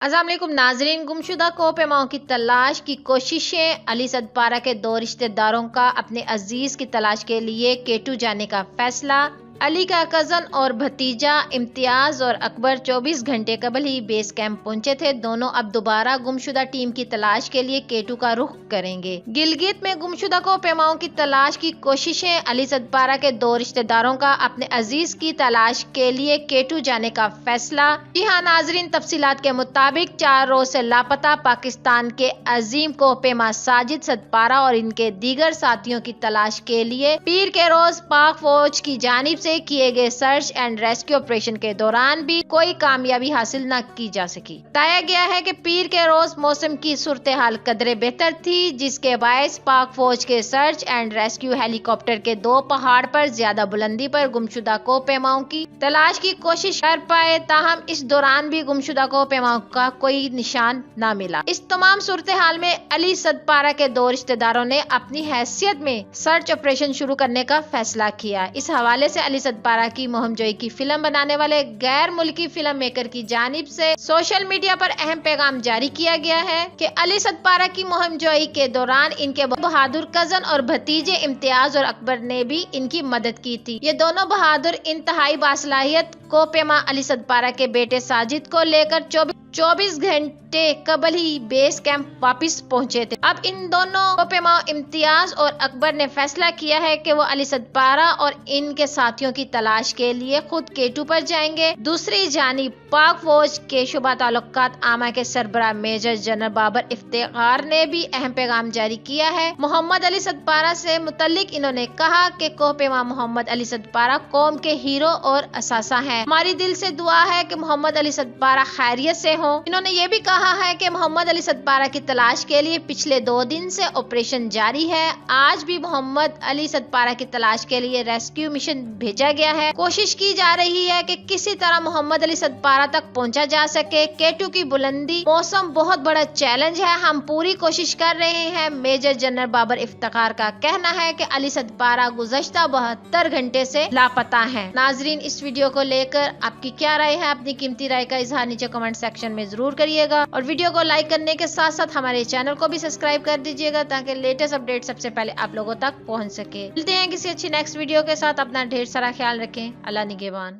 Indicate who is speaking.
Speaker 1: अस्सलाम वालेकुम नाजरीन, गुमशुदा कोहपेमाओं की तलाश की कोशिशें। अली सदपारा के दो रिश्तेदारों का अपने अजीज की तलाश के लिए केटू जाने का फैसला। अली का कजन और भतीजा इम्तियाज और अकबर 24 घंटे कबल ही बेस कैंप पहुंचे थे। दोनों अब दोबारा गुमशुदा टीम की तलाश के लिए केटू का रुख करेंगे। गिलगित में गुमशुदा कोहपेमाओं की तलाश की कोशिशें। अली सदपारा के दो रिश्तेदारों का अपने अजीज की तलाश के लिए केटू जाने का फैसला। जी हाँ नाजरीन, तफसीलात के मुताबिक 4 रोज से लापता पाकिस्तान के अजीम कोहपेमा साजिद सदपारा और इनके दीगर साथियों की तलाश के लिए पीर के रोज पाक फौज की जानिब से किए गए सर्च एंड रेस्क्यू ऑपरेशन के दौरान भी कोई कामयाबी हासिल न की जा सकी। बताया गया है कि पीर के रोज मौसम की सूरत हाल कदरे बेहतर थी, जिसके बायस पाक फौज के सर्च एंड रेस्क्यू हेलीकॉप्टर के 2 पहाड़ पर ज्यादा बुलंदी पर गुमशुदा कोहपेमाओं की तलाश की कोशिश कर पाए। ताहम इस दौरान भी गुमशुदा कोहपेमाओं का कोई निशान न मिला। इस तमाम सूरत हाल में अली सदपारा के 2 रिश्तेदारों ने अपनी हैसियत में सर्च ऑपरेशन शुरू करने का फैसला किया। इस हवाले से अली सदपारा की मुहिमजोई की फिल्म बनाने वाले गैर मुल्की फिल्म मेकर की जानिब से सोशल मीडिया पर अहम पैगाम जारी किया गया है कि अली सदपारा की मुहिमजोई के दौरान इनके बहादुर कजन और भतीजे इम्तियाज और अकबर ने भी इनकी मदद की थी। ये दोनों बहादुर इंतहाई बासलाहियत कोहपेमा अली सदपारा के बेटे साजिद को लेकर 24 घंटे कबल ही बेस कैंप वापस पहुंचे थे। अब इन दोनों कोहपेमा इम्तियाज और अकबर ने फैसला किया है कि वो अली सदपारा और इनके साथियों की तलाश के लिए खुद केटू पर जाएंगे। दूसरी जानिब पाक फौज के शुबा ताल्लुकात आमा के सरबराह मेजर जनरल बाबर इफ्तिखार ने भी अहम पैगाम जारी किया है। मोहम्मद अली सदपारा से मुतल्लिक इन्होंने कहा कि कोहपेमा मोहम्मद अली सदपारा कौम के हीरो और असासा हैं। हमारी दिल से दुआ है कि मोहम्मद अली सदपारा खैरियत से हो। इन्होंने ये भी कहा है कि मोहम्मद अली सदपारा की तलाश के लिए पिछले 2 दिन से ऑपरेशन जारी है। आज भी मोहम्मद अली सदपारा की तलाश के लिए रेस्क्यू मिशन भेजा गया है। कोशिश की जा रही है कि किसी तरह मोहम्मद अली सदपारा तक पहुंचा जा सके। केटू की बुलंदी मौसम बहुत बड़ा चैलेंज है, हम पूरी कोशिश कर रहे हैं। मेजर जनरल बाबर इफ्तिखार का कहना है कि अली सदपारा गुज़श्ता 72 घंटे से लापता हैं। नाजरीन, इस वीडियो को लेकर आपकी क्या राय है? अपनी कीमती राय का इजहार नीचे कमेंट सेक्शन में जरूर करिएगा और वीडियो को लाइक करने के साथ साथ हमारे चैनल को भी सब्सक्राइब कर दीजिएगा ताकि लेटेस्ट अपडेट सबसे पहले आप लोगों तक पहुंच सके। मिलते हैं किसी अच्छी नेक्स्ट वीडियो के साथ। अपना ढेर सारा ख्याल रखें। अल्लाह निगहबान।